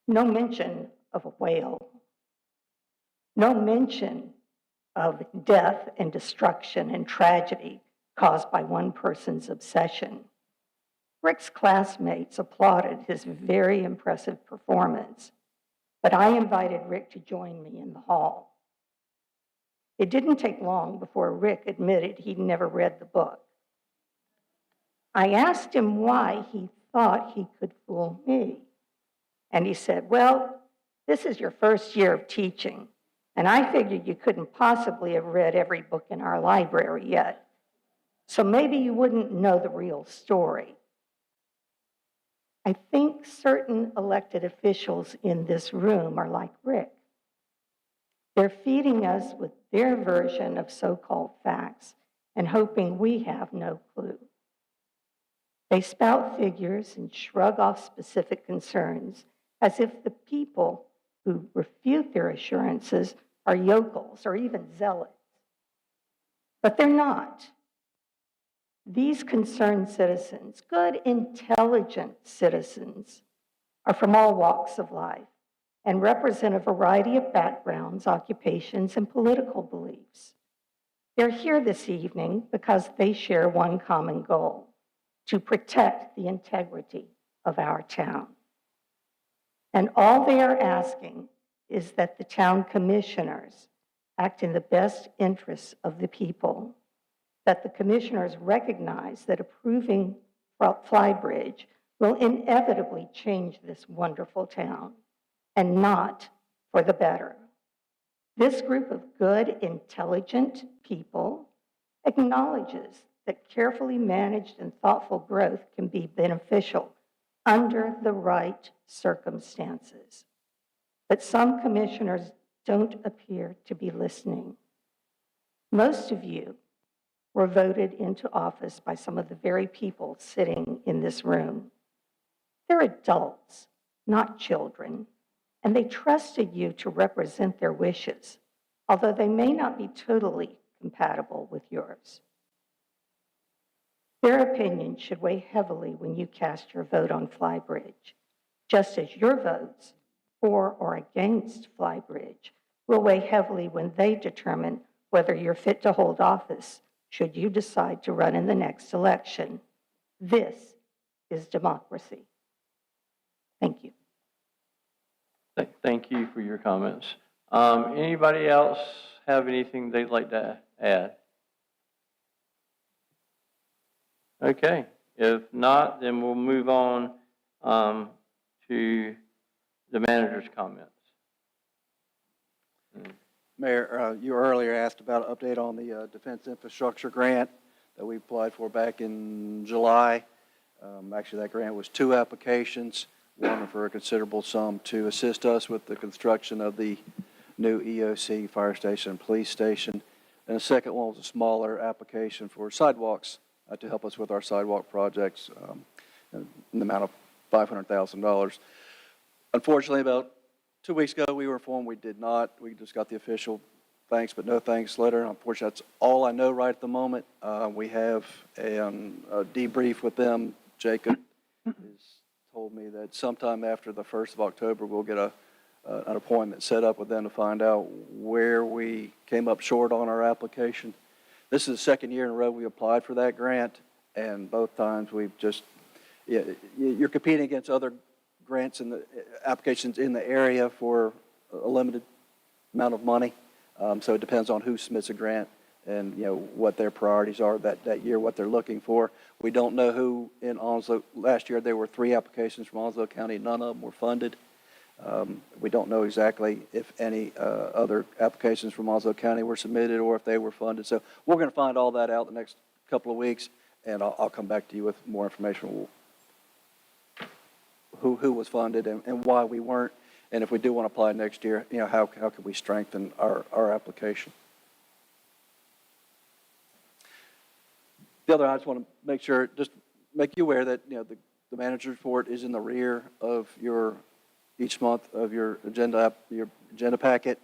No mention of a whale. No mention of death and destruction and tragedy caused by one person's obsession. Rick's classmates applauded his very impressive performance, but I invited Rick to join me in the hall. It didn't take long before Rick admitted he'd never read the book. I asked him why he thought he could fool me, and he said, "Well, this is your first year of teaching, and I figured you couldn't possibly have read every book in our library yet, so maybe you wouldn't know the real story." I think certain elected officials in this room are like Rick. They're feeding us with their version of so-called facts and hoping we have no clue. They spout figures and shrug off specific concerns as if the people who refute their assurances are yokels or even zealots. But they're not. These concerned citizens, good, intelligent citizens, are from all walks of life and represent a variety of backgrounds, occupations, and political beliefs. They're here this evening because they share one common goal: to protect the integrity of our town. And all they are asking is that the town commissioners act in the best interests of the people, that the commissioners recognize that approving Flybridge will inevitably change this wonderful town, and not for the better. This group of good, intelligent people acknowledges that carefully managed and thoughtful growth can be beneficial under the right circumstances. But some commissioners don't appear to be listening. Most of you were voted into office by some of the very people sitting in this room. They're adults, not children, and they trusted you to represent their wishes, although they may not be totally compatible with yours. Their opinion should weigh heavily when you cast your vote on Flybridge, just as your votes for or against Flybridge will weigh heavily when they determine whether you're fit to hold office should you decide to run in the next election. This is democracy. Thank you. Thank you for your comments. Anybody else have anything they'd like to add? Okay, if not, then we'll move on to the manager's comments. Mayor, you earlier asked about an update on the defense infrastructure grant that we applied for back in July. Actually, that grant was 2 applications, one for a considerable sum to assist us with the construction of the new EOC fire station and police station. And the second one was a smaller application for sidewalks to help us with our sidewalk projects in the amount of $500,000. Unfortunately, about 2 weeks ago, we were informed we did not. We just got the official thanks but no thanks letter. Unfortunately, that's all I know right at the moment. We have a debrief with them. Jacob has told me that sometime after the 1st of October, we'll get an appointment set up with them to find out where we came up short on our application. This is the second year in a row we applied for that grant, and both times we've just, you're competing against other grants and the applications in the area for a limited amount of money. So it depends on who submits a grant and, what their priorities are that year, what they're looking for. We don't know who in Onslow. Last year there were 3 applications from Onslow County. None of them were funded. We don't know exactly if any other applications from Onslow County were submitted or if they were funded. So we're going to find all that out the next couple of weeks, and I'll come back to you with more information. Who was funded and why we weren't, and if we do want to apply next year, how can we strengthen our application? The other, I just want to make sure, just make you aware that the manager's report is in the rear of each month of your agenda packet.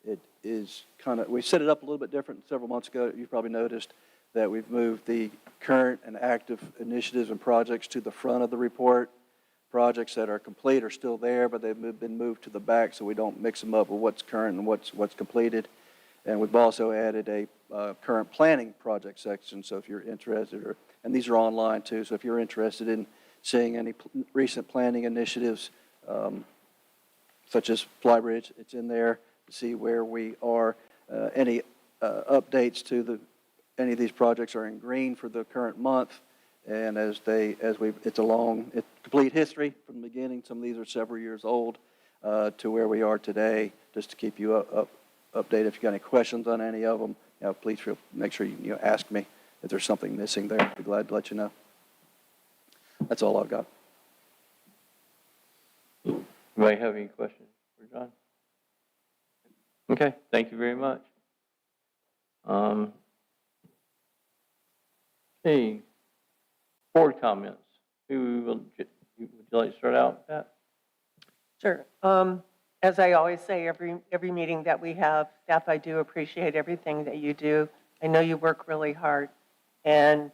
It is we set it up a little bit different several months ago. You've probably noticed that we've moved the current and active initiatives and projects to the front of the report. Projects that are complete are still there, but they've been moved to the back so we don't mix them up with what's current and what's completed. And we've also added a current planning project section. So if you're interested, and these are online too, so if you're interested in seeing any recent planning initiatives, such as Flybridge, it's in there to see where we are. Any updates to any of these projects are in green for the current month. And it's a complete history from the beginning. Some of these are several years old to where we are today, just to keep you updated. If you've got any questions on any of them, please make sure you ask me if there's something missing there. I'd be glad to let you know. That's all I've got. Anybody have any questions for John? Okay, thank you very much. Okay. Board comments. Would you like to start out, Pat? Sure. As I always say, every meeting that we have, staff, I do appreciate everything that you do. I know you work really hard. And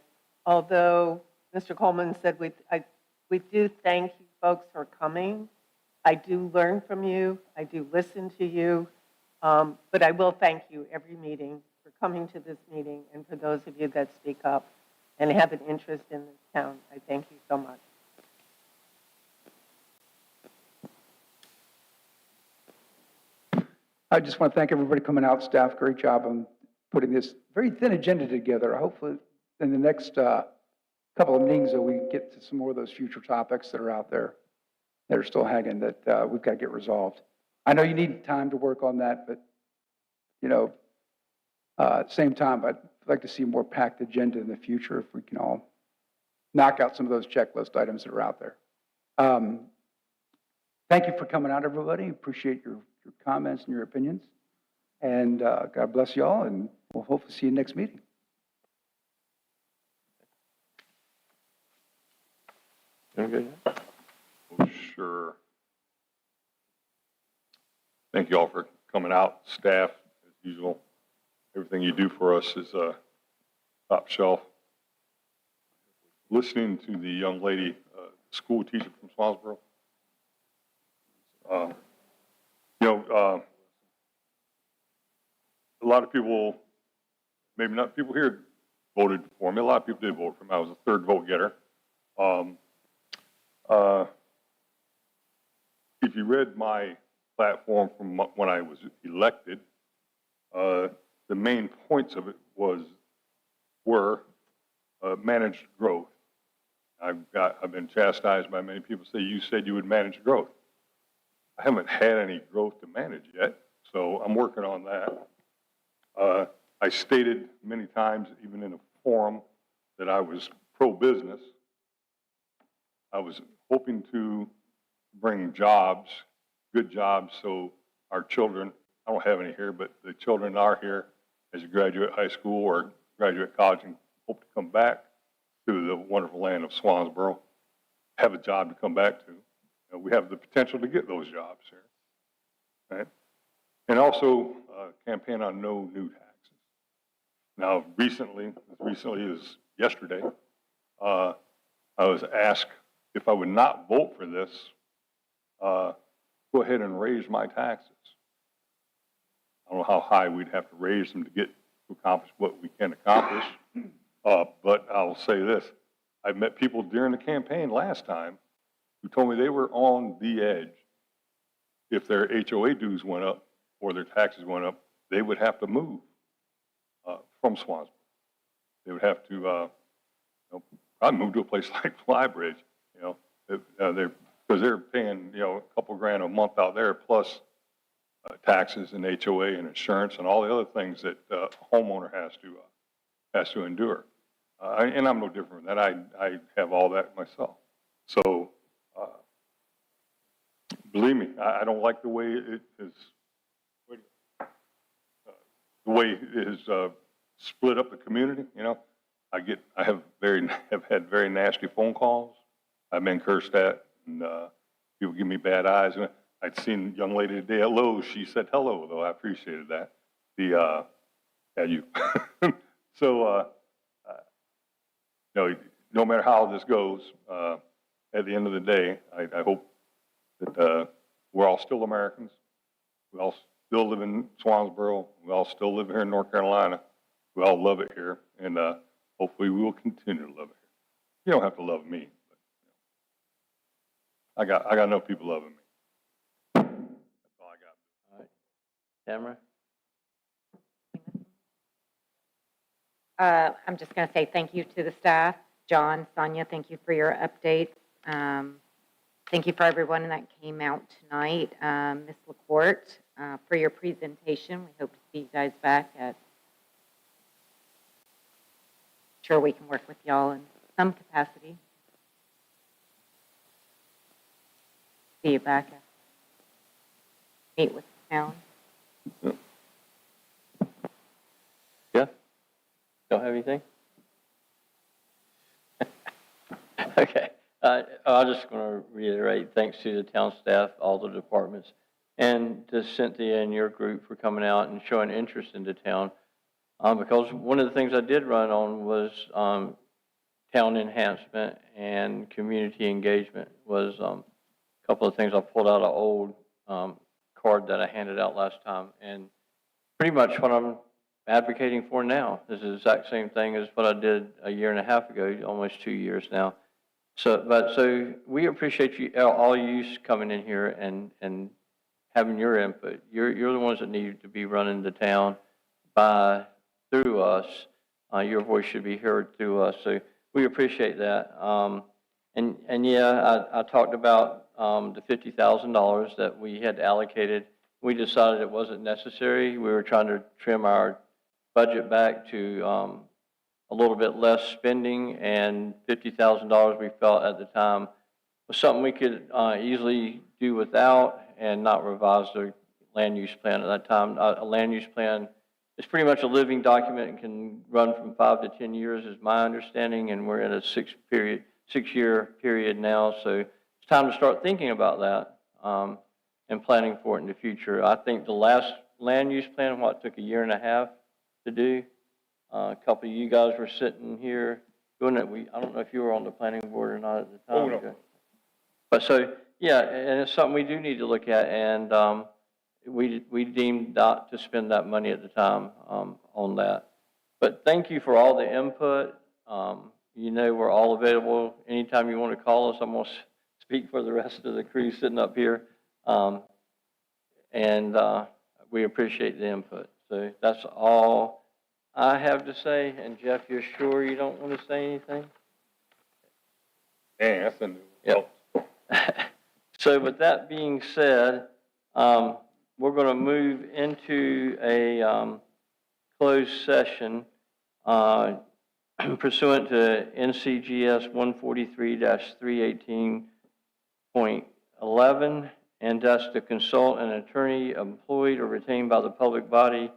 although Mr. Coleman said We do thank you folks for coming. I do learn from you. I do listen to you. But I will thank you every meeting for coming to this meeting, and for those of you that speak up and have an interest in this town. I thank you so much. I just want to thank everybody coming out, staff, great job on putting this very thin agenda together. Hopefully, in the next couple of meetings, that we get to some more of those future topics that are out there that are still hanging that we've got to get resolved. I know you need time to work on that, but, you know, at the same time, I'd like to see a more packed agenda in the future if we can all knock out some of those checklist items that are out there. Thank you for coming out, everybody. Appreciate your comments and your opinions. And God bless you all, and we'll hopefully see you next meeting. Doing good? Oh, sure. Thank you all for coming out. Staff, as usual, everything you do for us is top shelf. Listening to the young lady, school teacher from Swansboro, a lot of people, maybe not people here, voted for me. A lot of people did vote for me. I was the third vote getter. If you read my platform from when I was elected, the main points of it were managed growth. I've been chastised by many people say, you said you would manage growth. I haven't had any growth to manage yet, so I'm working on that. I stated many times, even in a forum, that I was pro-business. I was hoping to bring jobs, good jobs, so our children, I don't have any here, but the children are here as you graduate high school or graduate college and hope to come back to the wonderful land of Swansboro, have a job to come back to. We have the potential to get those jobs here, right? And also campaign on no new taxes. Now, recently, as recently as yesterday, I was asked if I would not vote for this, go ahead and raise my taxes. I don't know how high we'd have to raise them to get to accomplish what we can accomplish, but I'll say this. I've met people during the campaign last time who told me they were on the edge. If their HOA dues went up or their taxes went up, they would have to move from Swansboro. They would have to probably move to a place like Flybridge, because they're paying a couple grand a month out there, plus taxes and HOA and insurance and all the other things that a homeowner has to endure. And I'm no different than that. I have all that myself. So believe me, I don't like the way it is. The way it is split up the community. I have had very nasty phone calls. I've been cursed at, and people give me bad eyes. And I'd seen a young lady today at Lowe's. She said hello, though. I appreciated that. You. So, no matter how this goes, at the end of the day, I hope that we're all still Americans. We all still live in Swansboro. We all still live here in North Carolina. We all love it here, and hopefully we will continue to love it here. You don't have to love me, but I got enough people loving me. That's all I got. All right. Tamara? I'm just going to say thank you to the staff. John, Sonia, thank you for your updates. Thank you for everyone that came out tonight. Ms. LaCourte, for your presentation. We hope to see you guys back at, sure we can work with y'all in some capacity. See you back at, meet with the town. Yeah? Don't have anything? Okay. I'm just going to reiterate thanks to the town staff, all the departments, and to Cynthia and your group for coming out and showing interest in the town. Because one of the things I did run on was town enhancement and community engagement was a couple of things. I pulled out an old card that I handed out last time, and pretty much what I'm advocating for now is the exact same thing as what I did a year and a half ago, almost 2 years now. So we appreciate you, all you coming in here and having your input. You're the ones that need to be running the town through us. Your voice should be heard through us. So we appreciate that. And yeah, I talked about the $50,000 that we had allocated. We decided it wasn't necessary. We were trying to trim our budget back to a little bit less spending, and $50,000 we felt at the time was something we could easily do without and not revise the land use plan at that time. A land use plan is pretty much a living document and can run from 5 to 10 years is my understanding, and we're in a 6-year period now, so it's time to start thinking about that and planning for it in the future. I think the last land use plan, took a year and a half to do. A couple of you guys were sitting here doing it. I don't know if you were on the planning board or not at the time. Oh, no. But so, yeah, and it's something we do need to look at, and we deemed not to spend that money at the time on that. But thank you for all the input. You know, we're all available anytime you want to call us. I'm going to speak for the rest of the crew sitting up here. And we appreciate the input. So that's all I have to say. And Jeff, you're sure you don't want to say anything? Dang, that's a new. Yep. So with that being said, we're going to move into a closed session pursuant to NCGS 143-318.11, and that's to consult an attorney employed or retained by the public body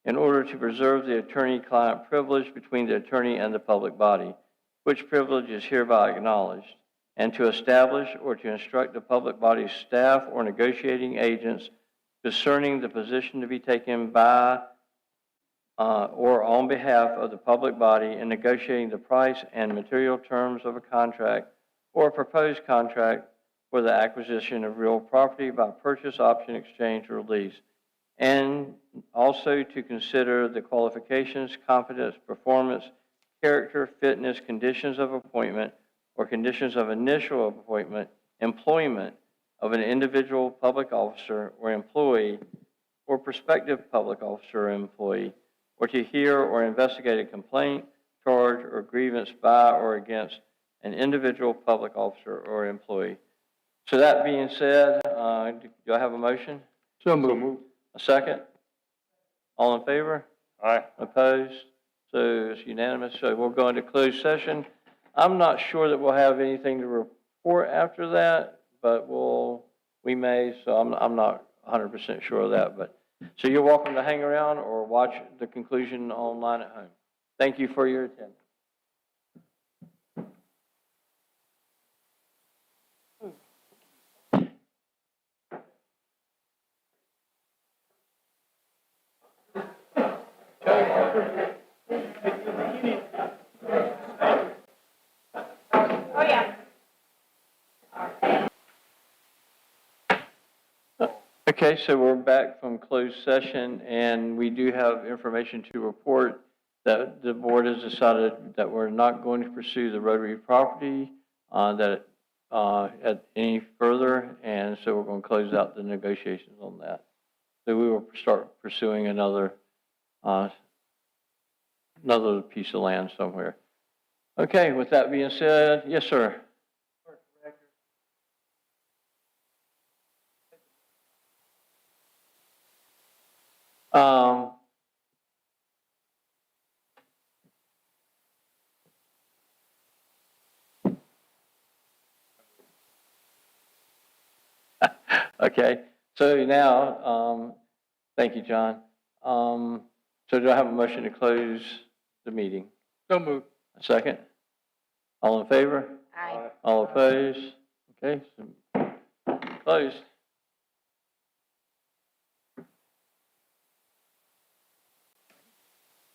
in order to preserve the attorney-client privilege between the attorney and the public body, which privilege is hereby acknowledged, and to establish or to instruct the public body's staff or negotiating agents concerning the position to be taken by or on behalf of the public body in negotiating the price and material terms of a contract or a proposed contract for the acquisition of real property by purchase, option, exchange, or lease, and also to consider the qualifications, competence, performance, character, fitness, conditions of appointment, or conditions of initial appointment, employment of an individual public officer or employee or prospective public officer or employee, or to hear or investigate a complaint, charge, or grievance by or against an individual public officer or employee. So that being said, do I have a motion? So moved. A second? All in favor? Aye. Opposed? So it's unanimous. So we'll go into closed session. I'm not sure that we'll have anything to report after that, but we may, so I'm not 100% sure of that. But so you're welcome to hang around or watch the conclusion online at home. Thank you for your attention. Okay, so we're back from closed session, and we do have information to report that the board has decided that we're not going to pursue the Rotary property at any further, and so we're going to close out the negotiations on that. So we will start pursuing another piece of land somewhere. Okay, with that being said, yes, sir. Okay, so now, thank you, John. So do I have a motion to close the meeting? So moved. A second? All in favor? Aye. All opposed? Okay, so closed.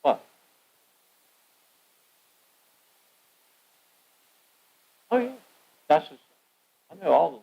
What? That's, I know all the